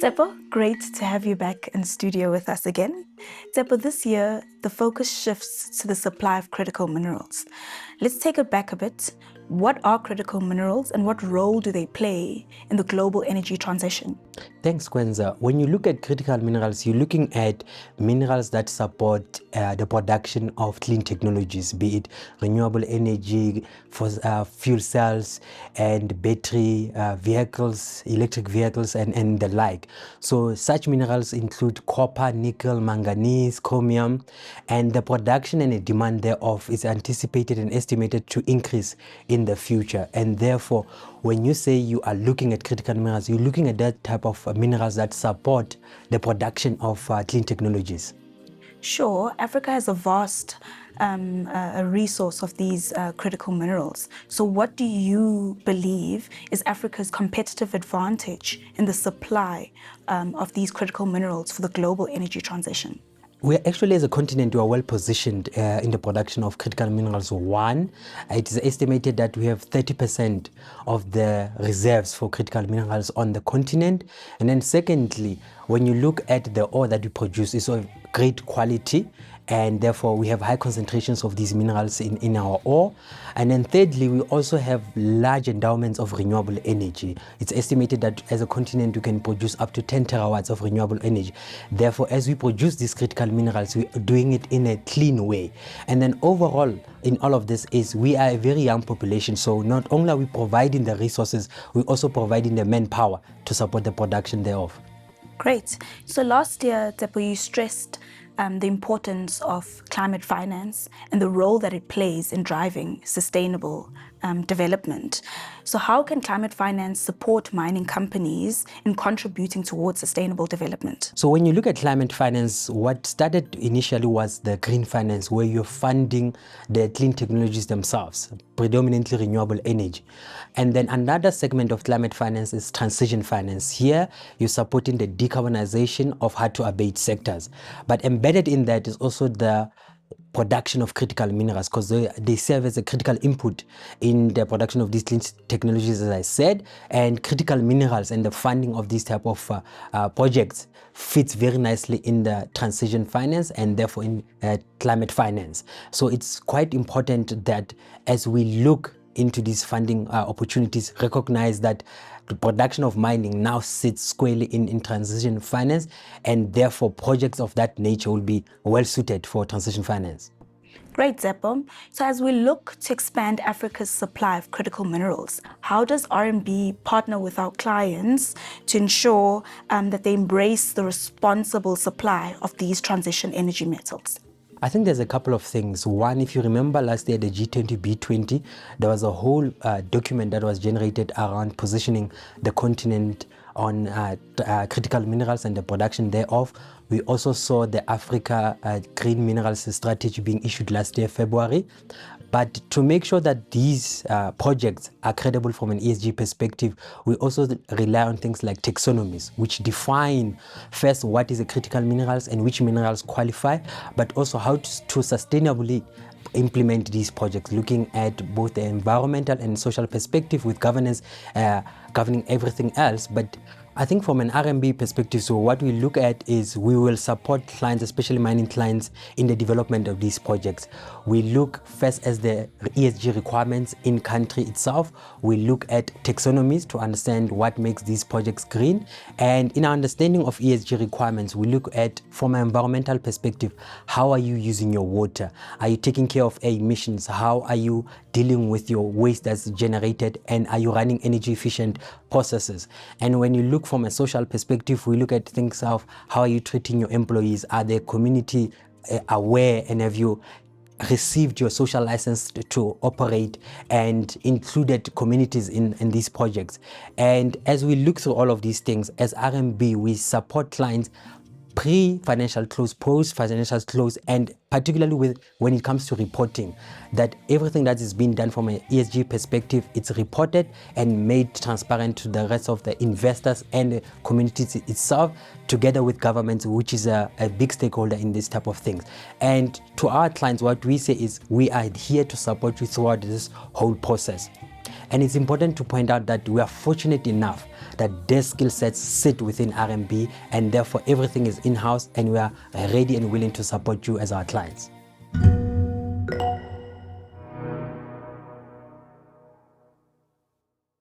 Tshepo, great to have you back in studio with us again. Tshepo, this year, the focus shifts to the supply of critical minerals. Let's take it back a bit. What are critical minerals and what role do they play in the global energy transition? Thanks, Kwenza. When you look at critical minerals, you're looking at minerals that support the production of clean technologies, be it renewable energy, for fuel cells, and battery vehicles, electric vehicles, and the like. So such minerals include copper, nickel, manganese, chromium, and the production and the demand thereof is anticipated and estimated to increase in the future. And therefore, when you say you are looking at critical minerals, you're looking at that type of minerals that support the production of clean technologies. Sure, Africa has a vast a resource of these critical minerals. So what do you believe is Africa's competitive advantage in the supply of these critical minerals for the global energy transition? We're actually, as a continent, we are well positioned in the production of critical minerals. One, it is estimated that we have 30% of the reserves for critical minerals on the continent. And then secondly, when you look at the ore that we produce, it's of great quality, and therefore we have high concentrations of these minerals in our ore. And then thirdly, we also have large endowments of renewable energy. It's estimated that as a continent we can produce up to 10 terawatts of renewable energy. Therefore, as we produce these critical minerals, we are doing it in a clean way. And then overall in all of this is we are a very young population, so not only are we providing the resources, we're also providing the manpower to support the production thereof. Great. So last year, Tshepo, you stressed the importance of climate finance and the role that it plays in driving sustainable development. So how can climate finance support mining companies in contributing towards sustainable development? So when you look at climate finance, what started initially was the green finance, where you're funding the clean technologies themselves, predominantly renewable energy. And then another segment of climate finance is transition finance. Here, you're supporting the decarbonization of hard-to-abate sectors. But embedded in that is also the production of critical minerals, because they serve as a critical input in the production of these clean technologies, as I said, and critical minerals and the funding of these type of projects fits very nicely in the transition finance and therefore in climate finance. So it's quite important that as we look into these funding opportunities, recognize that the production of mining now sits squarely in transition finance, and therefore projects of that nature will be well suited for transition finance. Great, Tshepo. So as we look to expand Africa's supply of critical minerals, how does RMB partner with our clients to ensure that they embrace the responsible supply of these transition energy metals? I think there's a couple of things. One, if you remember last year, the G20, B20, there was a whole document that was generated around positioning the continent on critical minerals and the production thereof. We also saw the Africa Green Minerals Strategy being issued last year, February. But to make sure that these projects are credible from an ESG perspective, we also rely on things like taxonomies, which define first what is a critical minerals and which minerals qualify, but also how to sustainably implement these projects, looking at both the environmental and social perspective with governance governing everything else. But I think from an RMB perspective, so what we look at is we will support clients, especially mining clients, in the development of these projects. We look first as the ESG requirements in country itself. We look at taxonomies to understand what makes these projects green. And in our understanding of ESG requirements, we look at, from an environmental perspective, how are you using your water? Are you taking care of air emissions? How are you dealing with your waste that's generated? And are you running energy efficient processes? And when you look from a social perspective, we look at things of how are you treating your employees? Are they community aware, and have you received your social license to operate and included communities in these projects? And as we look through all of these things, as RMB, we support clients pre-financial close, post-financial close, and particularly when it comes to reporting, that everything that is being done from an ESG perspective, it's reported and made transparent to the rest of the investors and the communities itself, together with governments, which is a big stakeholder in this type of things. And to our clients, what we say is we are here to support you throughout this whole process. And it's important to point out that we are fortunate enough that their skill sets sit within RMB, and therefore everything is in-house, and we are ready and willing to support you as our clients.